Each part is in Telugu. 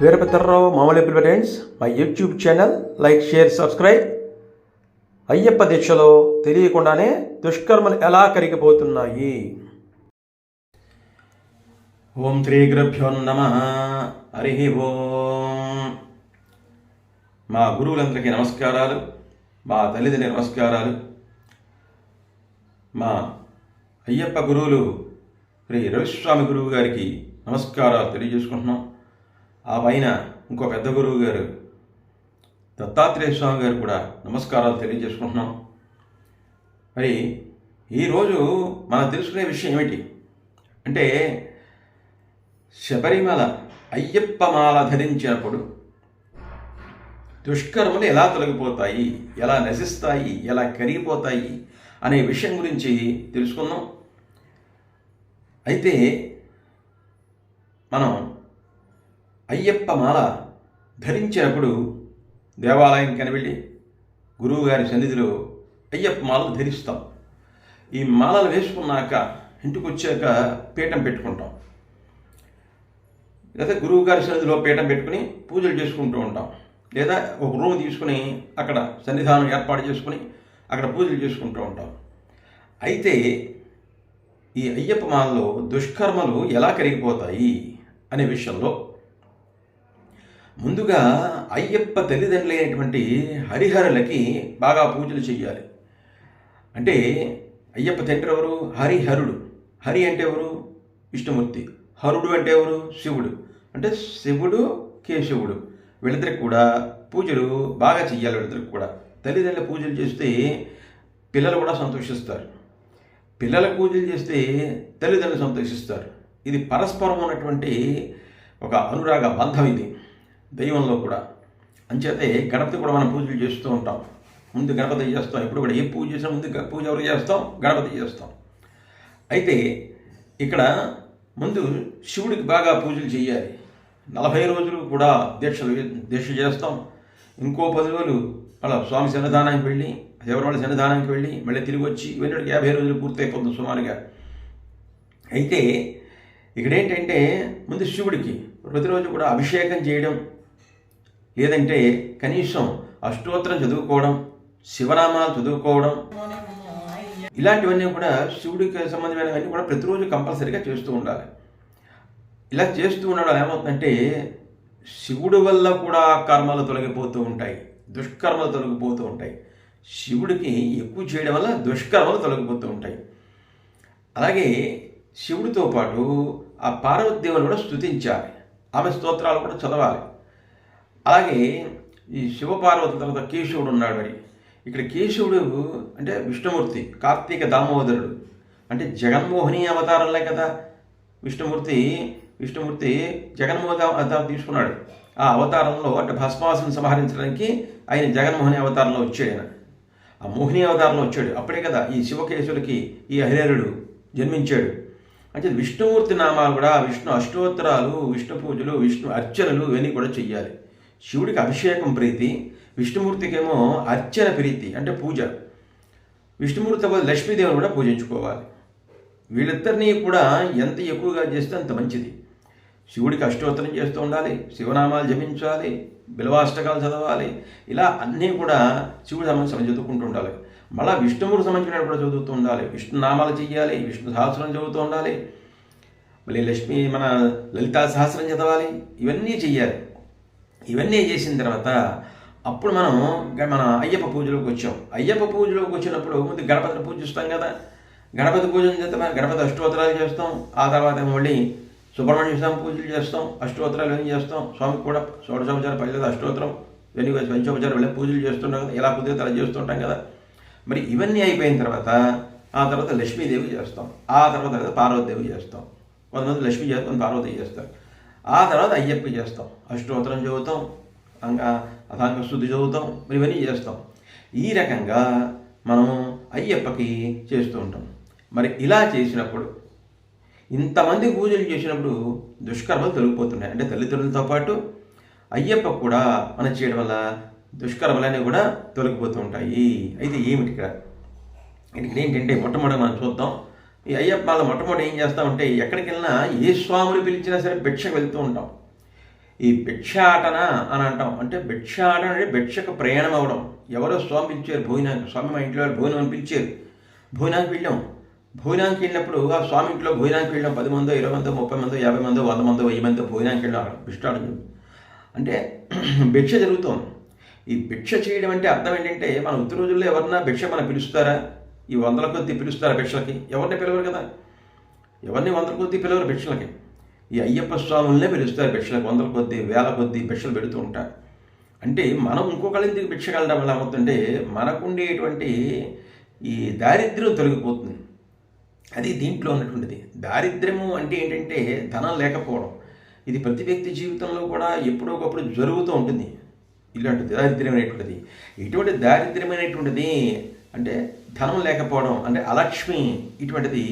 వీరభద్రరావు మామూలు friends, my YouTube channel like, share, subscribe. Ayyappa దీక్షలో తెలియకుండానే దుష్కర్మలు ఎలా కరిగిపోతున్నాయి. ఓం శ్రీ గురుభ్యో నమః. హరి ఓం. మా గురువులందరికీ నమస్కారాలు, మా తల్లిదండ్రుల నమస్కారాలు. మా అయ్యప్ప గురువులు శ్రీ రవిస్వామి గురువు గారికి నమస్కారాలు తెలియజేసుకుంటున్నాం. ఆ పైన ఇంకో పెద్ద గురువు గారు దత్తాత్రేయ స్వామి గారు కూడా నమస్కారాలు తెలియజేసుకుంటున్నాం. మరి ఈరోజు మనం తెలుసుకునే విషయం ఏమిటి అంటే, శబరిమల అయ్యప్ప మాల ధరించినప్పుడు దుష్కర్మలు ఎలా తొలగిపోతాయి, ఎలా నశిస్తాయి, ఎలా కరిగిపోతాయి అనే విషయం గురించి తెలుసుకుందాం. అయితే మనం అయ్యప్ప మాల ధరించినప్పుడు దేవాలయానికి వెళ్ళి గురువుగారి సన్నిధిలో అయ్యప్ప మాలను ధరిస్తాం. ఈ మాలలు వేసుకున్నాక ఇంటికి వచ్చాక పీఠం పెట్టుకుంటాం, లేదా గురువుగారి సన్నిధిలో పీఠం పెట్టుకుని పూజలు చేసుకుంటూ ఉంటాం, లేదా ఒక రూమ్ తీసుకుని అక్కడ సన్నిధానం ఏర్పాటు చేసుకుని అక్కడ పూజలు చేసుకుంటూ ఉంటాం. అయితే ఈ అయ్యప్ప మాలలో దుష్కర్మలు ఎలా కరిగిపోతాయి అనే విషయంలో ముందుగా అయ్యప్ప తల్లిదండ్రులైనటువంటి హరిహరులకి బాగా పూజలు చేయాలి. అంటే అయ్యప్ప తండ్రి ఎవరు? హరిహరుడు. హరి అంటే ఎవరు? విష్ణుమూర్తి. హరుడు అంటే ఎవరు? శివుడు. అంటే శివుడు, కేశవుడు, వీళ్ళిద్దరికి కూడా పూజలు బాగా చెయ్యాలి. వీళ్ళిద్దరికి కూడా తల్లిదండ్రుల పూజలు చేస్తే పిల్లలు కూడా సంతోషిస్తారు, పిల్లల పూజలు చేస్తే తల్లిదండ్రులు సంతోషిస్తారు. ఇది పరస్పరం ఉన్నటువంటి ఒక అనురాగ బంధం. ఇది దైవంలో కూడా. అంచేతే గణపతి కూడా మనం పూజలు చేస్తూ ఉంటాం. ముందు గణపతి చేస్తాం. ఇప్పుడు కూడా ఏ పూజ చేసినా ముందు పూజ ఎవరు చేస్తాం? గణపతి చేస్తాం. అయితే ఇక్కడ ముందు శివుడికి బాగా పూజలు చేయాలి. 40 రోజులు కూడా దీక్ష చేస్తాం. ఇంకో 10 రోజులు అలా స్వామి సన్నిధానానికి వెళ్ళి, ఎవరి సన్నిధానానికి వెళ్ళి మళ్ళీ తిరిగి వచ్చి ఇవన్నీ 50 రోజులు పూర్తయిపోతుంది సుమారుగా. అయితే ఇక్కడ ఏంటంటే, ముందు శివుడికి ప్రతిరోజు కూడా అభిషేకం చేయడం, లేదంటే కనీసం అష్టోత్తరం చదువుకోవడం, శివనామాలు చదువుకోవడం, ఇలాంటివన్నీ కూడా శివుడికి సంబంధమైనవన్నీ కూడా ప్రతిరోజు కంపల్సరీగా చేస్తూ ఉండాలి. ఇలా చేస్తూ ఉండడం ఏమవుతుందంటే, శివుడి వల్ల కూడా కర్మలు తొలగిపోతూ ఉంటాయి, దుష్కర్మలు తొలగిపోతూ ఉంటాయి. శివుడికి ఎక్కువ చేయడం వల్ల దుష్కర్మలు తొలగిపోతూ ఉంటాయి. అలాగే శివుడితో పాటు ఆ పార్వతీదేవిని కూడా స్తుతించాలి, ఆమె స్తోత్రాలు కూడా చదవాలి. అలాగే ఈ శివపార్వతుల తర్వాత కేశవుడు ఉన్నాడు. మరి ఇక్కడ కేశవుడు అంటే విష్ణుమూర్తి, కార్తీక దామోదరుడు, అంటే జగన్మోహిని అవతారంలే కదా. విష్ణుమూర్తి జగన్మోహన అవతారం తీసుకున్నాడు. ఆ అవతారంలో అంటే భస్మాసుని సంహరించడానికి ఆయన జగన్మోహిని అవతారంలో వచ్చాడు. ఆయన ఆ మోహిని అవతారంలో వచ్చాడు. అప్పుడే కదా ఈ శివకేశవులకి ఈ హరిహరుడు జన్మించాడు. అంటే విష్ణుమూర్తి నామాలు కూడా, విష్ణు అష్టోత్తరాలు, విష్ణు పూజలు, విష్ణు అర్చనలు ఇవన్నీ కూడా చెయ్యాలి. శివుడికి అభిషేకం ప్రీతి, విష్ణుమూర్తికేమో అర్చన ప్రీతి అంటే పూజ. విష్ణుమూర్తి లక్ష్మీదేవిని కూడా పూజించుకోవాలి. వీళ్ళిద్దరినీ కూడా ఎంత ఎక్కువగా చేస్తే అంత మంచిది. శివుడికి అష్టోత్తరం చేస్తూ ఉండాలి, శివనామాలు జపించాలి, బిల్వాష్టకాలు చదవాలి. ఇలా అన్నీ కూడా శివుడి సంబంధించి చదువుకుంటూ ఉండాలి. మళ్ళీ విష్ణుమూర్తి సంబంధించిన కూడా చదువుతూ ఉండాలి, విష్ణు నామాలు చెయ్యాలి, విష్ణు సహస్రం చదువుతూ ఉండాలి, మళ్ళీ మన లలితా సహస్రం చదవాలి. ఇవన్నీ చెయ్యాలి. ఇవన్నీ చేసిన తర్వాత అప్పుడు మన అయ్యప్ప పూజలోకి వచ్చాం. అయ్యప్ప పూజలోకి వచ్చినప్పుడు ముందు గణపతిని పూజిస్తాం కదా. గణపతి పూజను చేస్తాం, గణపతి అష్టోత్తరాలు చేస్తాం. ఆ తర్వాత మళ్ళీ సుబ్రహ్మణ్య స్వామి పూజలు చేస్తాం, అష్టోత్తరాలు ఇవన్నీ చేస్తాం. స్వామికి కూడా షోడశోపచారం, పల్లెది అష్టోత్తరం, ఇవన్నీ పంచోపచారం వెళ్ళి పూజలు చేస్తుంటాం కదా. ఎలా కుదిరితే అలా చేస్తుంటాం కదా. మరి ఇవన్నీ అయిపోయిన తర్వాత ఆ తర్వాత లక్ష్మీదేవి చేస్తాం, ఆ తర్వాత పార్వతీదేవి చేస్తాం. కొంతమంది లక్ష్మీ చేస్తాం, పార్వతి చేస్తారు. ఆ తర్వాత అయ్యప్ప చేస్తాం, అష్టోత్తరం చదువుతాం, అథాంగ స్తుతి చదువుతాం, మరి ఇవన్నీ చేస్తాం. ఈ రకంగా మనం అయ్యప్పకి చేస్తూ ఉంటాం. మరి ఇలా చేసినప్పుడు, ఇంతమంది పూజలు చేసినప్పుడు దుష్కర్మలు తొలగిపోతున్నాయి. అంటే తల్లిదండ్రులతో పాటు అయ్యప్పకు కూడా మనం చేయడం వల్ల దుష్కర్మలన్నీ కూడా తొలగిపోతూ ఉంటాయి. అయితే ఏమిటి ఇక్కడ ఏంటంటే, మొట్టమొదటి మనం చూద్దాం. ఈ అయ్యప్ప మాల మొట్టమొదటి ఏం చేస్తామంటే, ఎక్కడికి వెళ్ళినా ఏ స్వాములు పిలిచినా సరే భిక్షకు వెళ్తూ ఉంటాం. ఈ భిక్షాటన అని అంటాం. అంటే భిక్షాటన అంటే భిక్షకు ప్రయాణం అవ్వడం. ఎవరో స్వామి పిలిచారు భోజనానికి, స్వామి మా ఇంట్లో వాళ్ళు భోజనం అని పిలిచారు, భోజనానికి వెళ్ళాం. భోజనానికి వెళ్ళినప్పుడు ఆ స్వామి ఇంట్లో భోజనానికి వెళ్ళాం. 10 మందో 20 మందో 30 మందో 50 మందో 100 మందో 1000 మందో భోజనానికి వెళ్ళాం. అక్కడ భిక్షాటన అంటే భిక్ష జరుగుతాం. ఈ భిక్ష చేయడం అంటే అర్థం ఏంటంటే, మన ఉత్తర రోజుల్లో ఎవరన్నా భిక్ష మనం పిలుస్తారా? ఈ వందల కొద్ది పిలుస్తారా భిక్షలకి? ఎవరిని పిలవరు కదా, ఎవరిని వందల కొద్ది పిలవరు భిక్షలకి. ఈ అయ్యప్ప స్వాములనే పిలుస్తారు భిక్షలకు, వందల కొద్ది వేల కొద్ది భిక్షలు పెడుతూ ఉంటారు. అంటే మనం ఇంకొకళ్ళకి భిక్షకు వెళ్ళడం వల్ల ఏమవుతుందంటే, మనకుండేటువంటి ఈ దారిద్ర్యం తొలగిపోతుంది. అది దీంట్లో ఉన్నటువంటిది. దారిద్ర్యము అంటే ఏంటంటే ధనం లేకపోవడం. ఇది ప్రతి వ్యక్తి జీవితంలో కూడా ఎప్పుడో ఒకప్పుడు జరుగుతూ ఉంటుంది. ఇలాంటి దారిద్ర్యమైనటువంటిది. ఇటువంటి దారిద్ర్యమైనటువంటిది అంటే ధనం లేకపోవడం, అంటే అలక్ష్మి, ఇటువంటిది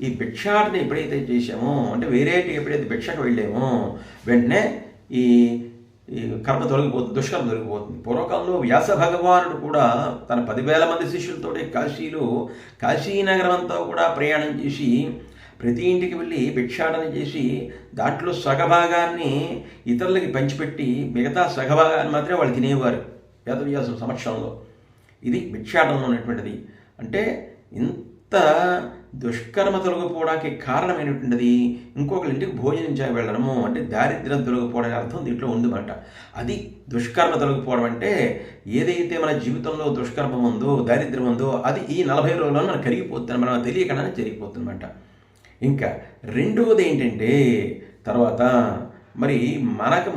ఈ భిక్షాటన ఎప్పుడైతే చేసామో, అంటే వేరేటి ఎప్పుడైతే భిక్షకు వెళ్ళామో వెంటనే ఈ ఈ కర్మ తొలగిపోతుంది, దుష్కర్మ తొలగిపోతుంది. పూర్వకాలంలో వ్యాస భగవానుడు కూడా తన 10,000 మంది శిష్యులతోటి కాశీనగరం అంతా కూడా ప్రయాణం చేసి ప్రతి ఇంటికి వెళ్ళి భిక్షాటన చేసి దాంట్లో సగభాగాన్ని ఇతరులకి పంచిపెట్టి మిగతా సగభాగాన్ని మాత్రమే వాళ్ళు తినేవారు వేదవ్యాసుల సమక్షంలో. ఇది భిక్షాటనలో ఉన్నటువంటిది. అంటే ఇంత దుష్కర్మ తొలగిపోవడానికి కారణమైనటువంటిది ఇంకొకరి ఇంటికి భోజనం చేయ వెళ్ళడము, అంటే దారిద్ర్యం తొలగిపోవడానికి అర్థం దీంట్లో ఉందన్నమాట. అది దుష్కర్మ తొలగిపోవడం అంటే, ఏదైతే మన జీవితంలో దుష్కర్మ ఉందో, దారిద్ర్యం ఉందో, అది ఈ 40 రోజుల్లో మనకు కరిగిపోతుంది, మనం తెలియకుండానే జరిగిపోతుందన్నమాట. ఇంకా రెండవది ఏంటంటే, తర్వాత మరి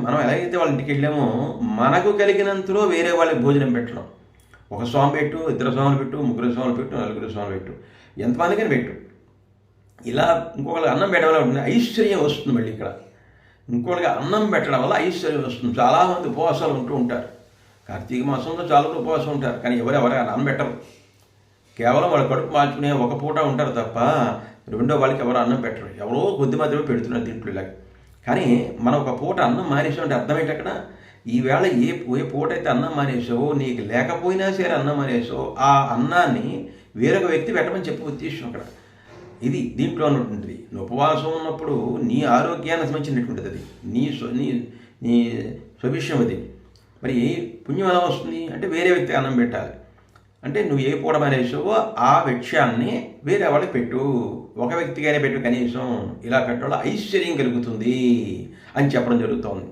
మనం ఎలాగైతే వాళ్ళ ఇంటికి వెళ్ళామో మనకు కలిగినంతలో వేరే వాళ్ళకి భోజనం పెట్టడం. ఒక స్వామి పెట్టు, 2 స్వాములు పెట్టు, 3 స్వాములు పెట్టు, 4 స్వాములు పెట్టు, ఎంతమందికని పెట్టు. ఇలా ఇంకొకరికి అన్నం పెట్టడం వల్ల ఉంటుంది ఐశ్వర్యం వస్తుంది. మళ్ళీ ఇక్కడ ఇంకొకరికి అన్నం పెట్టడం వల్ల ఐశ్వర్యం వస్తుంది. చాలామంది ఉపవాసాలు ఉంటూ ఉంటారు. కార్తీక మాసంలో చాలా ఉపవాసం ఉంటారు, కానీ ఎవరెవరు అన్నం పెట్టరు. కేవలం వాళ్ళు కడుపు మార్చుకునే ఒక పూట ఉంటారు తప్ప రెండో వాళ్ళకి ఎవరు అన్నం పెట్టరు. ఎవరో కొద్ది మాత్రమే పెడుతున్నారు దీంట్లో ఇలాగ. కానీ మనం ఒక పూట అన్నం మానేసామంటే అర్థం ఏంటి అక్కడ? ఈవేళ ఏ పూట అయితే అన్నం మానేసావో, నీకు లేకపోయినా సరే అన్నం మానేసావో, ఆ అన్నాన్ని వేరొక వ్యక్తి పెట్టమని చెప్పి ఉద్దేశం అక్కడ. ఇది దీంట్లో ఉన్నటువంటిది. నువ్వు ఉపవాసం ఉన్నప్పుడు నీ ఆరోగ్యానికి సంబంధించినటువంటిది అది, నీ స్వవిషయం అది. మరి పుణ్యం ఎలా వస్తుంది అంటే వేరే వ్యక్తికి అన్నం పెట్టాలి. అంటే నువ్వు ఏ పూట మానేసావో ఆ విషయాన్ని వేరే వాళ్ళకి పెట్టు, ఒక వ్యక్తిగానే పెట్టు కనీసం. ఇలా పెట్టడం వల్ల ఐశ్వర్యం కలుగుతుంది అని చెప్పడం జరుగుతుంది.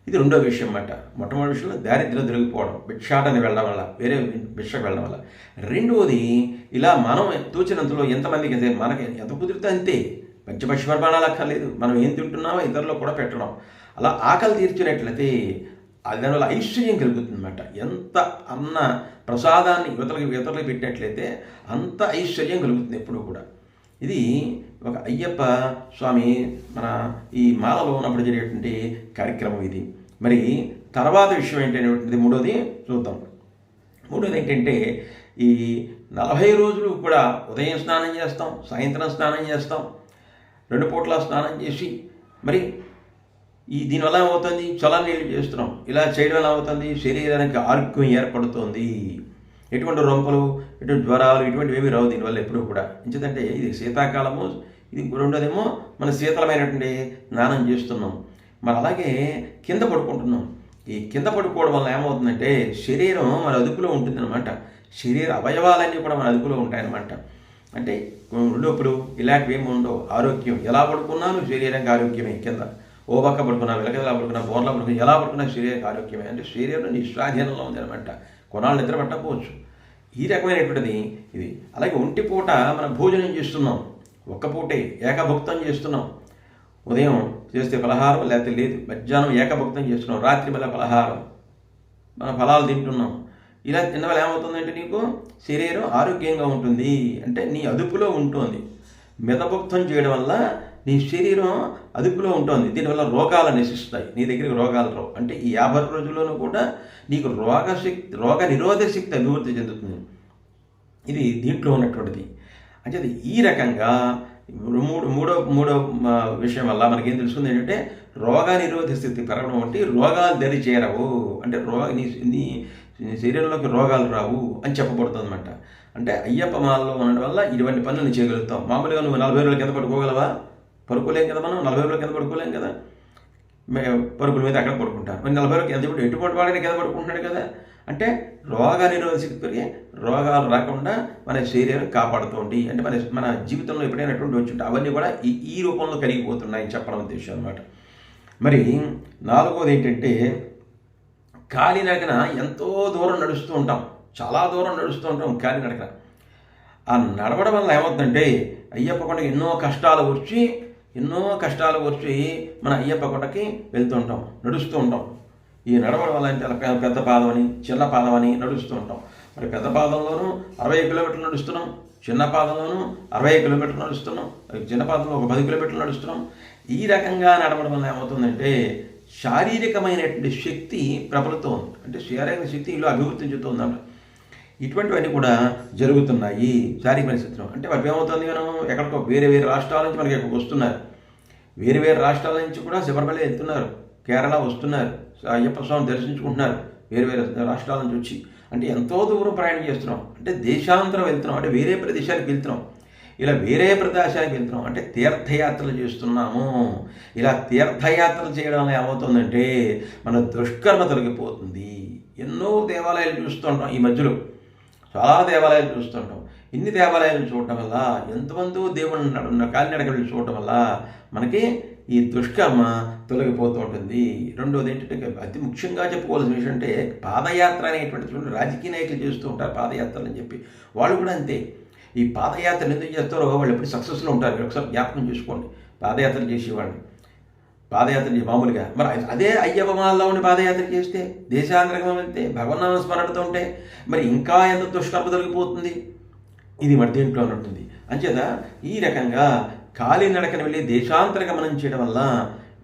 ఇది రెండో విషయం అన్నమాట. మొట్టమొదటి విషయంలో దారిద్ర్యం దొరికిపోవడం, భిక్షాటని వెళ్ళడం వల్ల, వేరే భిక్షకు వెళ్ళడం వల్ల. రెండవది, ఇలా మనం తోచినంతలో ఎంతమందికి అయితే మనకి ఎంత కుదిరితే అంతే, పంచభక్ష పరిమాణాలు అక్కర్లేదు, మనం ఏం తింటున్నామో ఇతరులు కూడా పెట్టడం. అలా ఆకలి తీర్చినట్లయితే అది దానివల్ల ఐశ్వర్యం కలుగుతుంది అన్నమాట. ఎంత అన్న ప్రసాదాన్ని ఇతరులకు పెట్టినట్లయితే అంత ఐశ్వర్యం కలుగుతుంది ఎప్పుడూ కూడా. ఇది ఒక అయ్యప్ప స్వామి మన ఈ మాలలో ఉన్నప్పుడు జరిగేటువంటి కార్యక్రమం ఇది. మరి తర్వాత విషయం ఏంటంటే మూడోది చూద్దాం. మూడోది ఏంటంటే, ఈ 40 రోజులు కూడా ఉదయం స్నానం చేస్తాం, సాయంత్రం స్నానం చేస్తాం, 2 పూట్ల స్నానం చేసి మరి దీనివల్ల ఏమవుతుంది, చల్ల నీళ్ళు చేస్తున్నాం. ఇలా చేయడం వల్ల అవుతుంది, శరీరానికి ఆరోగ్యం ఏర్పడుతుంది. ఎటువంటి రొంపలు, ఎటువంటి జ్వరాలు ఇటువంటివి ఏమీ రావు దీనివల్ల ఎప్పుడూ కూడా. ఎందుకంటే ఇది శీతాకాలము, ఇది రెండోదేమో మన శీతలమైనటువంటి స్నానం చేస్తున్నాం. మరి అలాగే కింద పడుకుంటున్నాం. ఈ కింద పడుకోవడం వల్ల ఏమవుతుందంటే శరీరం మన అదుపులో ఉంటుందన్నమాట. శరీర అవయవాలన్నీ కూడా మన అదుపులో ఉంటాయన్నమాట. అంటే ఇప్పుడు ఇలాంటివి ఏమి ఉండవు. ఆరోగ్యం ఎలా పడుకున్నాను శరీరానికి ఆరోగ్యమే. కింద ఓ పక్క పడుకున్నా, వెలకలా పడుకున్నా, బోర్లా పడుకున్నా, ఎలా పడుకున్నా శరీరానికి ఆరోగ్యమే. అంటే శరీరం నీ స్వాధీనంలో ఉంది అనమాట. కొన్నాళ్ళు నిద్ర పట్టకపోవచ్చు. ఈ రకమైనటువంటిది ఇది. అలాగే ఒంటి పూట మనం భోజనం చేస్తున్నాం, ఒక్క పూటే ఏకభుక్తం చేస్తున్నాం. ఉదయం చేస్తే ఫలహారం, లేకపోతే లేదు. మధ్యాహ్నం ఏకభుక్తం చేస్తున్నాం, రాత్రి మళ్ళీ ఫలహారం, మనం ఫలాలు తింటున్నాం. ఇలా తినవల్ల ఏమవుతుందంటే నీకు శరీరం ఆరోగ్యంగా ఉంటుంది, అంటే నీ అదుపులో ఉంటుంది. మితభుక్తం చేయడం వల్ల నీ శరీరం అదుపులో ఉంటుంది. దీనివల్ల రోగాలు నశిస్తాయి, నీ దగ్గరికి రోగాలు రావు. అంటే ఈ 50 రోజుల్లోనూ కూడా నీకు రోగ నిరోధక శక్తి అభివృద్ధి చెందుతుంది. ఇది దీంట్లో ఉన్నటువంటిది. అంటే ఈ రకంగా మూడో విషయం వల్ల మనకేం తెలుస్తుంది ఏంటంటే, రోగ నిరోధక శక్తి పెరగడం అంటే రోగాలు దరి చేరవు, అంటే నీ శరీరంలోకి రోగాలు రావు అని చెప్పబడుతుంది అనమాట. అంటే అయ్యప్ప మాలలో ఉండడం వల్ల ఇటువంటి పనులు చేయగలుగుతాం. మామూలుగా నువ్వు 40 రోజుల కింద పడుకోగలవా? పడుకోలేం కదా. మనం 40 రోజుల కింద పడుకోలేం కదా. పరుగుల మీద అక్కడ పడుకుంటారు. మరి 40 రోజులు ఎంత ఎటువంటి వాడని కింద పడుకుంటున్నాడు కదా. అంటే రోగ నిరోధక శక్తి పెరిగి రోగాలు రాకుండా మన శరీరం కాపాడుతుంది. అంటే మన జీవితంలో ఎప్పుడైనా అటువంటి వచ్చి ఉంటాయి, అవన్నీ కూడా ఈ రూపంలో కరిగిపోతున్నాయని చెప్పడం ఉద్దేశం అనమాట. మరి 4వది ఏంటంటే కాలినడకన ఎంతో దూరం నడుస్తూ ఉంటాం, చాలా దూరం నడుస్తూ ఉంటాం కాలినడకన. ఆ నడవడం వల్ల ఏమవుతుందంటే అయ్యప్ప కొండకి ఎన్నో కష్టాలు వచ్చి మన అయ్యప్ప కొండకి వెళ్తూ ఉంటాం, నడుస్తూ ఉంటాం. ఈ నడవడం వల్ల అంటే పెద్ద పాదం అని చిన్న పాదం అని నడుస్తూ ఉంటాం. మరి పెద్ద పాదంలోనూ 60 కిలోమీటర్లు నడుస్తున్నాం, చిన్న పాదంలోనూ 60 కిలోమీటర్లు నడుస్తున్నాం, చిన్న పాదంలో ఒక 10 కిలోమీటర్లు నడుస్తున్నాం. ఈ రకంగా నడవడం వల్ల ఏమవుతుందంటే శారీరకమైనటువంటి శక్తి ప్రబలుతోంది, అంటే శారీరక శక్తి ఇలా అభివృద్ధి చెందుతుందంట. ఇటువంటివన్నీ కూడా జరుగుతున్నాయి శారీరక స్థితిలో. అంటే వాళ్ళకి ఏమవుతుంది, మనం ఎక్కడికో వేరే రాష్ట్రాల నుంచి మనకి ఎక్కడికి వస్తున్నారు, వేరే రాష్ట్రాల నుంచి కూడా శబరిమల వెళ్తున్నారు, కేరళ వస్తున్నారు, అయ్యప్ప స్వామి దర్శించుకుంటున్నారు వేరే రాష్ట్రాల నుంచి వచ్చి. అంటే ఎంతో దూరం ప్రయాణం చేస్తున్నాం, అంటే దేశాంతరం వెళ్తున్నాం, అంటే వేరే ప్రదేశానికి వెళ్తున్నాం. ఇలా వేరే ప్రదేశానికి వెళ్తున్నాం అంటే తీర్థయాత్రలు చేస్తున్నాము. ఇలా తీర్థయాత్రలు చేయడం వల్ల ఏమవుతుందంటే మన దుష్కర్మ తొలగిపోతుంది. ఎన్నో దేవాలయాలు చూస్తుంటాం, ఈ మధ్యలో చాలా దేవాలయాలు చూస్తుంటాం. ఇన్ని దేవాలయాలు చూడటం వల్ల ఎంతమంది దేవుని కాలినడకలు చూడటం వల్ల మనకి ఈ దుష్కర్మ తొలగిపోతూ ఉంటుంది. రెండోది ఏంటంటే అతి ముఖ్యంగా చెప్పుకోవాల్సిన విషయం అంటే పాదయాత్ర అనేటువంటి రాజకీయ నాయకులు చేస్తూ ఉంటారు పాదయాత్రలు అని చెప్పి. వాళ్ళు కూడా అంతే. ఈ పాదయాత్రలు ఎందుకు చేస్తారో వాళ్ళు ఎప్పుడు సక్సెస్లో ఉంటారు. ఒకసారి జ్ఞాపకం చేసుకోండి, పాదయాత్రలు చేసేవాడిని, పాదయాత్ర మామూలుగా. మరి అదే అయ్యప్ప మాలలో ఉండి పాదయాత్ర చేస్తే, దేశాంతరంగా వెళ్తే, భగవన్నామ స్మరణతో ఉంటే మరి ఇంకా ఎంత దుష్కర్మ తొలగిపోతుంది. ఇది మరి దీంట్లో ఉంటుంది. అంచేత ఈ రకంగా కాలినడకన వెళ్ళి దేశాంతర గమనం చేయడం వల్ల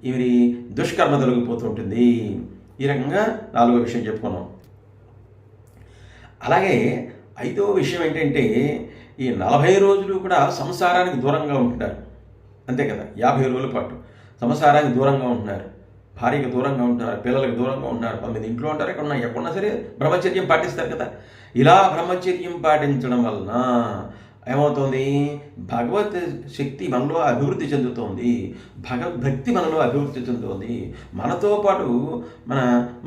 ఇవి దుష్కర్మ తొలగిపోతూ ఉంటుంది. ఈ రకంగా 4వ విషయం చెప్పుకున్నాం. అలాగే 5వ విషయం ఏంటంటే ఈ 40 రోజులు కూడా సంసారానికి దూరంగా ఉంటున్నారు, అంతే కదా. 50 రోజుల పాటు సంసారానికి దూరంగా ఉంటున్నారు, భార్యకి దూరంగా ఉంటున్నారు, పిల్లలకు దూరంగా ఉంటున్నారు, 9 ఇంట్లో ఉంటారు, ఎక్కడున్నా సరే బ్రహ్మచర్యం పాటిస్తారు కదా. ఇలా బ్రహ్మచర్యం పాటించడం వలన ఏమవుతుంది, భగవత్ శక్తి మనలో అభివృద్ధి చెందుతోంది, భగవద్భక్తి మనలో అభివృద్ధి చెందుతోంది. మనతో పాటు మన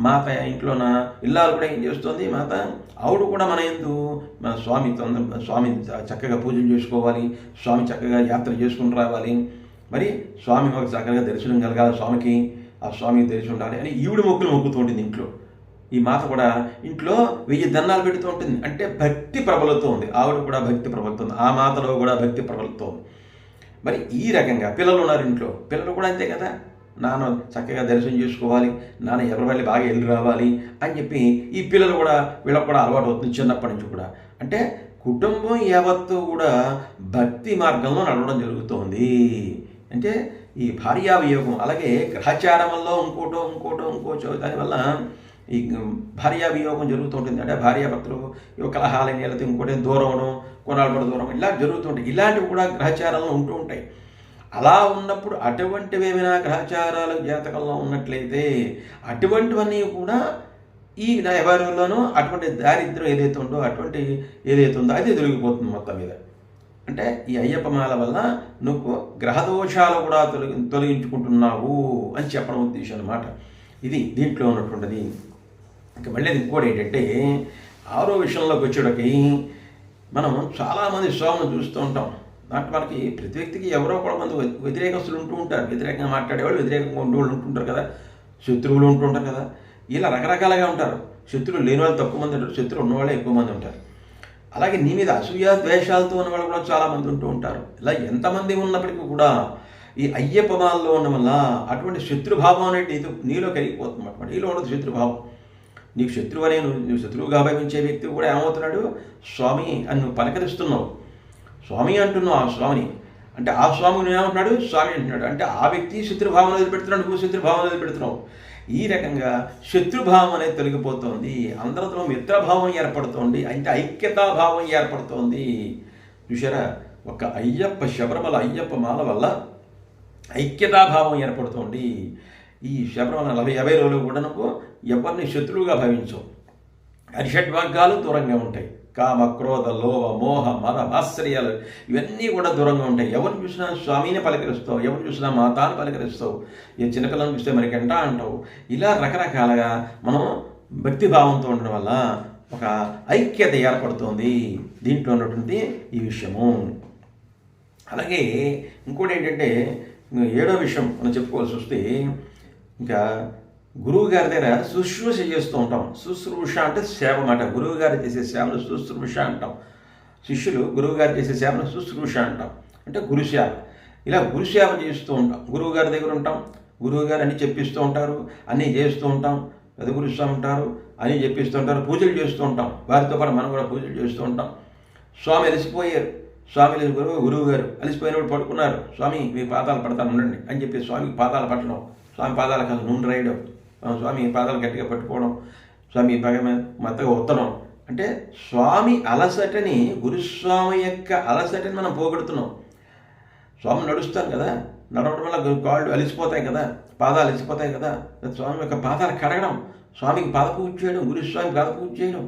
మాత ఇంట్లోన ఇల్లాలు కూడా ఏం చేస్తుంది, మాత ఆవిడ కూడా మన యందు మన స్వామి చక్కగా పూజలు చేసుకోవాలి, స్వామి చక్కగా యాత్ర చేసుకుని రావాలి, మరి స్వామి మాకు చక్కగా దర్శనం కలగాలి, స్వామికి ఆ స్వామికి దర్శనం ఉండాలి అని ఈవిడ మొక్కులు మొక్కుతూ ఉంటుంది ఇంట్లో. ఈ మాత కూడా ఇంట్లో 1000 దండాలు పెడుతూ ఉంటుంది. అంటే భక్తి ప్రబలుతోంది, ఆవిడ కూడా భక్తి ప్రబలుతుంది, ఆ మాతలో కూడా భక్తి ప్రబలుతోంది. మరి ఈ రకంగా పిల్లలు ఉన్నారు ఇంట్లో, పిల్లలు కూడా అంతే కదా. నాన్న చక్కగా దర్శనం చేసుకోవాలి, నాన్న ఎవరి బాగా వెళ్ళి రావాలి అని చెప్పి ఈ పిల్లలు కూడా వీళ్ళకు కూడా అలవాటు అవుతుంది చిన్నప్పటి నుంచి కూడా. అంటే కుటుంబం యావత్తు కూడా భక్తి మార్గంలో నడవడం జరుగుతోంది. అంటే ఈ భార్యా వియోగం, అలాగే గ్రహచారం వల్ల ఇంకోటో దానివల్ల ఈ భార్యా వియోగం జరుగుతూ ఉంటుంది. అంటే భార్యాభర్తలు కలహాలని వెళ్తే ఇంకోటి దూరం కొనాలు దూరం ఇలా జరుగుతుంటాయి. ఇలాంటివి కూడా గ్రహచారాలు ఉంటూ ఉంటాయి. అలా ఉన్నప్పుడు అటువంటివి ఏమైనా గ్రహచారాలు జాతకంలో ఉన్నట్లయితే అటువంటివన్నీ కూడా ఈ ఎవరిలోనూ అటువంటి దారిద్ర్యం ఏదైతే ఉందో అది తొలగిపోతుంది మొత్తం మీద. అంటే ఈ అయ్యప్ప మాల వల్ల నువ్వు గ్రహదోషాలు కూడా తొలగించుకుంటున్నావు అని చెప్పడం ఉద్దేశం అన్నమాట. ఇది దీంట్లో ఉన్నటువంటిది. ఇంకా మళ్ళీ ఇంకోటి ఏంటంటే 6వ విషయంలోకి వచ్చేటకి మనం చాలామంది స్వామిని చూస్తూ ఉంటాం. దాంట్లో మనకి ప్రతి వ్యక్తికి ఎవరో కూడా మంది వ్యతిరేకస్తులు ఉంటూ ఉంటారు, వ్యతిరేకంగా మాట్లాడేవాళ్ళు, వ్యతిరేకంగా ఉండేవాళ్ళు ఉంటుంటారు కదా, శత్రువులు ఉంటుంటారు కదా. ఇలా రకరకాలుగా ఉంటారు. శత్రువులు లేని వాళ్ళు తక్కువ మంది ఉంటారు, శత్రువులు ఉన్నవాళ్ళే ఎక్కువ మంది ఉంటారు. అలాగే నీ మీద అసూయ ద్వేషాలతో ఉన్న వాళ్ళు కూడా చాలామంది ఉంటూ ఉంటారు. ఇలా ఎంతమంది ఉన్నప్పటికీ కూడా ఈ అయ్యప్ప మాలలో ఉన్న వల్ల అటువంటి శత్రుభావం అనేది నీలో కరిగిపోతుంది అన్నమాట. నీలో ఉండదు శత్రుభావం. నీకు శత్రువు అనే నువ్వు శత్రువుగా భావించే వ్యక్తి కూడా ఏమవుతున్నాడు, స్వామి అని నువ్వు పలకరిస్తున్నావు, స్వామి అంటున్నావు ఆ స్వామిని. అంటే ఆ స్వామి నువ్వేమంటున్నాడు, స్వామి అంటున్నాడు. అంటే ఆ వ్యక్తి శత్రుభావం వదిలిపెడుతున్నాడు, నువ్వు శత్రుభావం వదిలిపెడుతున్నావు. ఈ రకంగా శత్రుభావం అనేది తొలగిపోతుంది, అందరితో మిత్రభావం ఏర్పడుతోంది, అంటే ఐక్యతాభావం ఏర్పడుతోంది. చూసారా, ఒక శబరిమల అయ్యప్ప మాల వల్ల ఐక్యతాభావం ఏర్పడుతోంది. ఈ శబరిమల 50 రోజులు కూడా నువ్వు ఎవరిని శత్రువుగా భావించవు, అరిషడ్వర్గాలు దూరంగా ఉంటాయి. కామ క్రోధ లోభ మోహ మద ఆశ్చర్యాలు ఇవన్నీ కూడా దూరంగా ఉంటాయి. ఎవరిని చూసినా స్వామిని పలకరిస్తావు, ఎవరిని చూసినా మాతాను పలకరిస్తావు, ఈ చిన్నపిల్లలను చూస్తే మనకెంట అంటావు. ఇలా రకరకాలుగా మనం భక్తిభావంతో ఉండడం వల్ల ఒక ఐక్యత ఏర్పడుతుంది దీంట్లో ఉన్నటువంటి ఈ విషయము. అలాగే ఇంకోటి ఏంటంటే 7వ విషయం మనం చెప్పుకోవాల్సి వస్తే, ఇంకా గురువు గారి దగ్గర శుశ్రూష చేస్తూ ఉంటాం. శుశ్రూష అంటే సేవ మాట. గురువు గారు చేసే సేవను శుశ్రూష అంటాం. శిష్యులు గురువు గారు చేసే సేవను శుశ్రూష అంటాం, అంటే గురుసేవ. ఇలా గురుసేవ చేస్తూ ఉంటాం. గురువు గారి దగ్గర ఉంటాం, గురువు గారు అన్నీ చెప్పిస్తూ ఉంటారు, అన్నీ చేస్తూ ఉంటాం. పెద్ద గురుస్వామి ఉంటారు, అన్నీ చెప్పిస్తూ ఉంటారు, పూజలు చేస్తూ ఉంటాం. వారితో పాటు మనం కూడా పూజలు చేస్తూ ఉంటాం. స్వామి అలసిపోయారు, స్వామి గురువు గారు అలసిపోయినప్పుడు పడుకున్నారు, స్వామి మీ పాదాలు పడతాను ఉండండి అని చెప్పి స్వామికి పాదాలు పట్టడం, స్వామి పాదాల కాదు నూనె రాయడం, స్వామి పాదాలు గట్టిగా పట్టుకోవడం, స్వామి మెత్తగా ఒత్తడం. అంటే స్వామి అలసటని, గురుస్వామి యొక్క అలసటని మనం పోగొడుతున్నాం. స్వామి నడుస్తాను కదా, నడవడం వల్ల కాళ్ళు అలిసిపోతాయి కదా, పాదాలు అలిసిపోతాయి కదా, స్వామి యొక్క పాదాలు కడగడం, స్వామికి పాదపూజ చేయడం, గురుస్వామికి పాదపూజ చేయడం,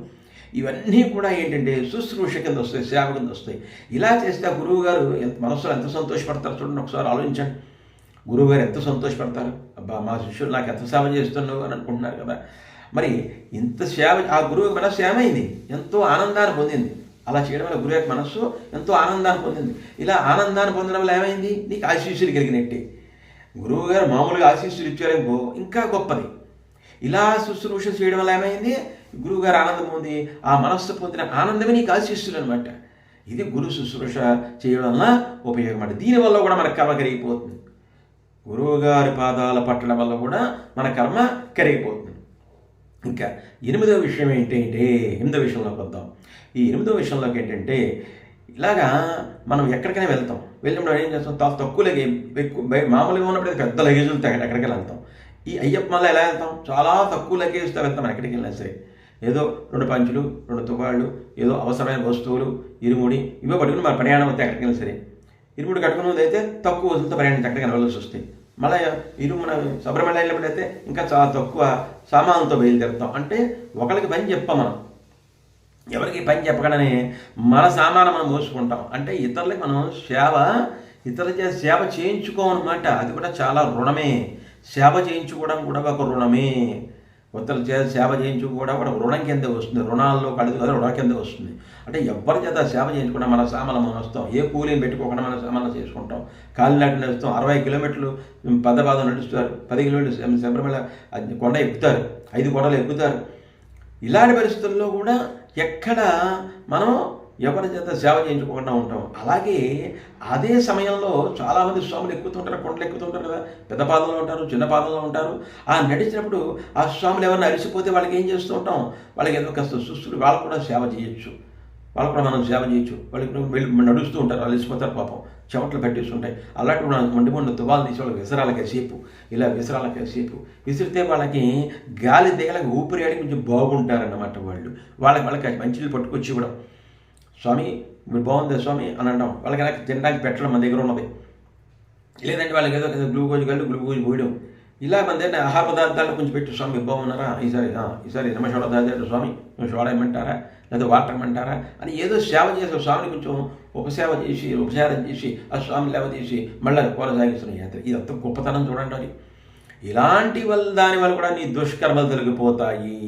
ఇవన్నీ కూడా ఏంటంటే శుశ్రూష కింద వస్తాయి, సేవ కింద వస్తాయి. ఇలా చేస్తే ఆ గురువు గారు మనసులో ఎంత సంతోషపడతారు చూడండి, ఒకసారి ఆలోచించండి. గురువుగారు ఎంత సంతోషపడతారు, అబ్బా మా శిష్యులు నాకు ఎంత సేవ చేస్తున్నావు అని అనుకుంటున్నారు కదా. మరి ఇంత సేవ ఆ గురువు మనస్సు ఏమైంది, ఎంతో ఆనందాన్ని పొందింది. అలా చేయడం వల్ల గురువు యొక్క మనస్సు ఎంతో ఆనందాన్ని పొందింది. ఇలా ఆనందాన్ని పొందడం వల్ల ఏమైంది, నీకు ఆశీస్సులు కలిగినట్టే. గురువు గారు మామూలుగా ఆశీస్సులు ఇచ్చారేమో ఇంకా గొప్పది. ఇలా శుశ్రూష చేయడం వల్ల ఏమైంది, గురువుగారు ఆనందం పొంది ఆ మనస్సు పొందిన ఆనందమే నీకు ఆశీస్సులు అనమాట. ఇది గురు శుశ్రూష చేయడం వల్ల ఉపయోగం అంటే. దీనివల్ల కూడా మన కర్మ కరిగిపోతుంది. గురువుగారి పాదాల పట్టడం వల్ల కూడా మన కర్మ కరిగిపోతుంది. ఇంకా 8వ విషయం ఏంటంటే, 8వ విషయంలోకి వద్దాం. ఈ 8వ విషయంలోకి ఏంటంటే, ఇలాగా మనం ఎక్కడికైనా వెళ్ళినప్పుడు ఏం చేస్తాం, తక్కువ ఎక్కువ మామూలుగా ఉన్నప్పుడు పెద్ద లగేజులతో ఎక్కడికి వెళ్తాం. ఈ అయ్యప్ప మళ్ళీ ఎలా వెళ్తాం, చాలా తక్కువ లగేజ్తో వెళ్తాం. ఎక్కడికి వెళ్ళినా సరే ఏదో 2 పంచులు, 2 తుపాళ్ళు, ఏదో అవసరమైన వస్తువులు, ఇరుముడి ఇవే పట్టుకుని మన ప్రయాణం అయితే ఎక్కడికి వెళ్ళినా సరే. ఇరుముడి కట్టుకున్నది అయితే తక్కువ వస్తువులతో ప్రయాణం ఎక్కడికి వెళ్ళాల్సి వస్తాయి. మళ్ళీ మన శబరిమల వెళ్ళినప్పుడైతే ఇంకా చాలా తక్కువ సామాన్లతో బయలుదేరుతాం. అంటే ఒకరికి పని చెప్పాం మనం, ఎవరికి పని చెప్పగానే మన సామాను మనం మోసుకుంటాం. అంటే ఇతరులకి మనం ఇతరుల చేత సేవ చేయించుకోమన్నమాట. అది కూడా చాలా రుణమే. సేవ చేయించుకోవడం కూడా ఒక రుణమే. ఇతరుల చేత సేవ చేయించుకోవడం కూడా రుణం కింద వస్తుంది. రుణాల్లో కడుగు కదా రుణం కింద వస్తుంది. అంటే ఎవరి చేత సేవ చేయించుకున్నా మన సామాన్లు మనం వస్తాం. ఏ కూలీని పెట్టుకోకుండా మన సామాన్లు చేసుకుంటాం. కాలినట్టు నడుస్తాం. 60 కిలోమీటర్లు పదపాదం నడుస్తారు. 10 కిలోమీటర్లు శబరిమల కొండ ఎక్కుతారు, 5 కొండలు ఎక్కుతారు. ఇలాంటి పరిస్థితుల్లో కూడా ఎక్కడ మనం ఎవరి చేత సేవ చేయించుకోకుండా ఉంటాం. అలాగే అదే సమయంలో చాలామంది స్వాములు ఎక్కుతుంటారు, కొండలు ఎక్కుతుంటారు కదా, పెద్ద పాదంలో ఉంటారు, చిన్న పాదంలో ఉంటారు. ఆ నడిచినప్పుడు ఆ స్వాములు ఎవరైనా అరిసిపోతే వాళ్ళకి ఏం చేస్తూ ఉంటాం, వాళ్ళకి ఏదో కాస్త సుస్తులు, వాళ్ళకు కూడా సేవ చేయొచ్చు, వాళ్ళకు కూడా మనం సేవ చేయొచ్చు. వాళ్ళకి వెళ్ళి నడుస్తూ ఉంటారు, అలిసిపోతారు పాపం, చెమటలు పెట్టేస్తుంటాయి. అలాంటి మండి తువాలు తీసి వాళ్ళకి విసరాలకే సేపు, ఇలా విసరాలకే సేపు విసిరితే వాళ్ళకి గాలి దిగలకి ఊపిరి ఆడి కొంచెం బాగుంటారన్నమాట. వాళ్ళకి మంచినీళ్ళు పట్టుకొచ్చి ఇవ్వడం, స్వామి మీరు బాగుంది స్వామి అని అనడం, వాళ్ళకి ఎలా తినడానికి పెట్టడం మన దగ్గర ఉన్నది. లేదంటే వాళ్ళకి ఏదో గ్లూకోజ్ పోయడం. ఇలా మన దగ్గర ఆహార పదార్థాలు కొంచెం పెట్టి, స్వామి మీరు బాగున్నారా, ఈసారి నిమ్మషోడ తాగారు స్వామి, సోడా ఇమ్మంటారా, లేదా వాటర్ ఇమ్మంటారా అని ఏదో సేవ చేసి స్వామిని కొంచెం ఉపచారం చేసి ఆ స్వామిని లేవ తీసి మళ్ళీ కొనసాగిస్తున్న యాత్ర. ఇదంతా గొప్పతనం చూడండి. అది ఇలాంటి దానివల్ల కూడా నీ దుష్కర్మలు తొలగిపోతాయి.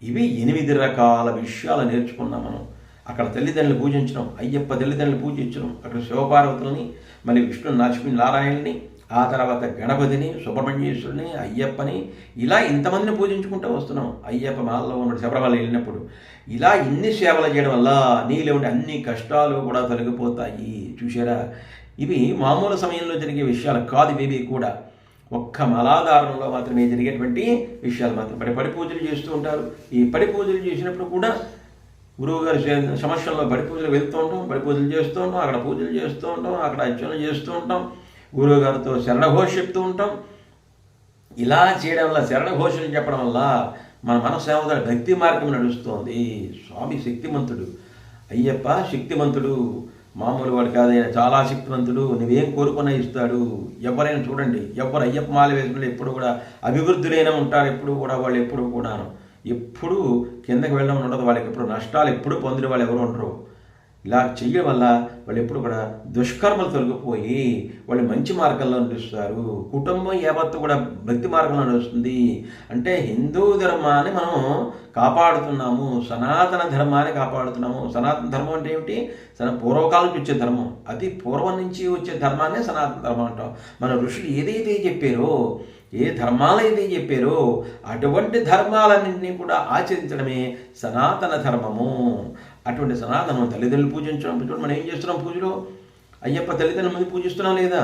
ఇవి 8 రకాల విషయాలు నేర్చుకున్నాం మనం. అక్కడ తల్లిదండ్రులు పూజించడం, అయ్యప్ప తల్లిదండ్రులు పూజించడం, అక్కడ శివపార్వతులని, మరి విష్ణు నారాయణని, ఆ తర్వాత గణపతిని, సుబ్రహ్మణ్యేశ్వరుని, అయ్యప్పని, ఇలా ఇంతమందిని పూజించుకుంటూ వస్తున్నాం. అయ్యప్ప మాలలో ఉన్న శబరిమల వెళ్ళినప్పుడు ఇలా ఇన్ని సేవలు చేయడం వల్ల నీలో ఉండే అన్ని కష్టాలు కూడా తొలగిపోతాయి. చూసారా, ఇవి మామూలు సమయంలో జరిగే విషయాలు కాదు. ఇవి కూడా ఒక్క మలాధారణలో మాత్రమే జరిగేటువంటి విషయాలు మాత్రం. పడి పూజలు చేస్తూ ఉంటారు. ఈ పడి పూజలు చేసినప్పుడు కూడా గురువుగారి సమస్యల్లో బడి పూజలు వెళ్తూ ఉంటాం, బడి పూజలు చేస్తూ ఉంటాం, అక్కడ పూజలు చేస్తూ ఉంటాం, అక్కడ అర్చనలు చేస్తూ ఉంటాం, గురువుగారితో శరణఘోష చెప్తూ ఉంటాం. ఇలా చేయడం వల్ల, శరణఘోషలు చెప్పడం వల్ల మన మనసు ఏమవుతాడు, భక్తి మార్గం నడుస్తుంది. స్వామి శక్తిమంతుడు, అయ్యప్ప శక్తిమంతుడు, మామూలు వాడు కాదైనా చాలా శక్తివంతుడు. నువ్వేం కోరుకున్నా ఇస్తాడు. ఎవరైనా చూడండి, ఎవరు అయ్యప్ప మాల వేసుకుంటే ఎప్పుడు కూడా అభివృద్ధులైనా ఉంటారు. ఎప్పుడు కూడా వాళ్ళు ఎప్పుడు కూడాను ఎప్పుడూ కిందకి వెళ్ళడం ఉండదు. వాళ్ళకి ఎప్పుడు నష్టాలు ఎప్పుడు పొందిన వాళ్ళు ఎవరు ఉండరు. ఇలా చెయ్యడం వల్ల వాళ్ళు ఎప్పుడు కూడా దుష్కర్మలు తొలగిపోయి వాళ్ళు మంచి మార్గంలో నడుస్తారు. కుటుంబం యావత్తు కూడా భక్తి మార్గంలో నడుస్తుంది. అంటే హిందూ ధర్మాన్ని మనం కాపాడుతున్నాము, సనాతన ధర్మాన్ని కాపాడుతున్నాము. సనాతన ధర్మం అంటే ఏమిటి? పూర్వకాలం నుంచి వచ్చే ధర్మం, అతి పూర్వం నుంచి వచ్చే ధర్మాన్నే సనాతన ధర్మం అంటాం. మన ఋషులు ఏదైతే చెప్పారో, ఏ ధర్మాలు అయితే చెప్పారో అటువంటి ధర్మాలన్నింటినీ కూడా ఆచరించడమే సనాతన ధర్మము. అటువంటి సనాతనం తల్లిదండ్రులు పూజించడం. మనం ఏం చేస్తున్నాం? పూజలో అయ్యప్ప తల్లిదండ్రుల మంది పూజిస్తున్నాం లేదా?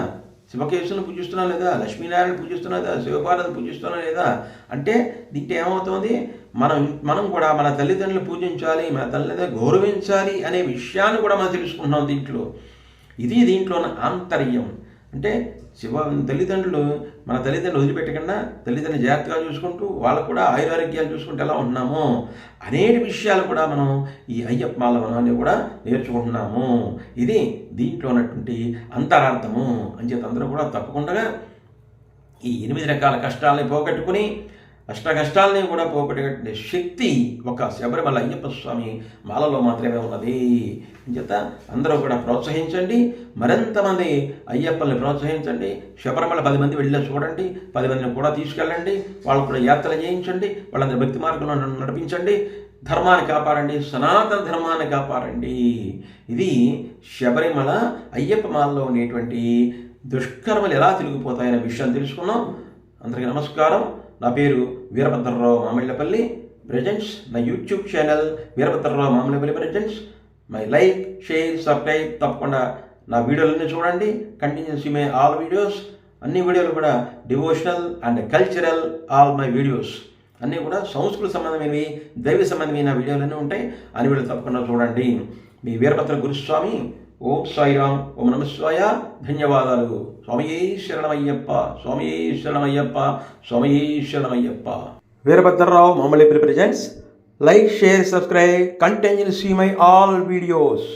శివకేశవులను పూజిస్తున్నాం లేదా? లక్ష్మీనారాయణ పూజిస్తున్నాం లేదా? శివపార్వతిని పూజిస్తున్నాం లేదా? అంటే దీంట్లో ఏమవుతుంది? మనం కూడా మన తల్లిదండ్రులు పూజించాలి, మన తల్లిదండ్రులు గౌరవించాలి అనే విషయాన్ని కూడా మనం తెలుసుకుంటున్నాం దీంట్లో. ఇది దీంట్లో ఆంతర్యం. అంటే తల్లిదండ్రులు మన తల్లిదండ్రులు వదిలిపెట్టకుండా తల్లిదండ్రులు జాగ్రత్తగా చూసుకుంటూ వాళ్ళకు కూడా ఆయురారోగ్యాలు చూసుకుంటూ ఎలా ఉన్నాము అనేక విషయాలు కూడా మనం ఈ అయ్యప్ప మాల వనాన్ని కూడా నేర్చుకుంటున్నాము. ఇది దీంట్లో ఉన్నటువంటి అంతరార్థము. అంచేత అందరూ కూడా తప్పకుండా ఈ 8 రకాల కష్టాలని పోగొట్టుకుని అష్ట కష్టాలని కూడా పోగొట్టే శక్తి ఒక శబరిమల అయ్యప్ప స్వామి మాలలో మాత్రమే ఉన్నది. అంచేత అందరూ కూడా ప్రోత్సహించండి. మరింతమంది అయ్యప్పల్ని ప్రోత్సహించండి. శబరిమల 10 మంది వెళ్ళి చూడండి, 10 మందిని కూడా తీసుకెళ్ళండి, వాళ్ళు కూడా యాత్రలు చేయించండి, వాళ్ళందరూ భక్తి మార్గంలో నడిపించండి. ధర్మాన్ని కాపాడండి, సనాతన ధర్మాన్ని కాపాడండి. ఇది శబరిమల అయ్యప్ప మాలలో ఉండేటువంటి దుష్కర్మలు ఎలా తిరిగిపోతాయనే విషయాన్ని తెలుసుకున్నాం. అందరికీ నమస్కారం. నా పేరు వీరభద్రరావు మామిళ్ళపల్లి ప్రెజెంట్స్. నా YouTube channel Veerabhadrarao Mamillapalli presents. My like, share, subscribe. తప్పకుండా నా వీడియోలన్నీ చూడండి. Continues my all videos. అన్ని వీడియోలు కూడా devotional and cultural. All my videos అన్నీ కూడా సంస్కృతి సంబంధమైనవి, దైవ సంబంధమైన వీడియోలన్నీ ఉంటాయి. అన్ని వీడియోలు తప్పకుండా చూడండి. మీ వీరభద్ర గురుస్వామి. ఓం సాయిరామ్. ఓం నమ శివాయ. ధన్యవాదాలు. స్వామియే శరణమయ్యప్ప, స్వామియే శరణమయ్యప్ప, స్వామియే శరణమయ్యప్ప. Veerabhadrarao Mamillapalli presents. Like, share, subscribe. Continue see my all videos.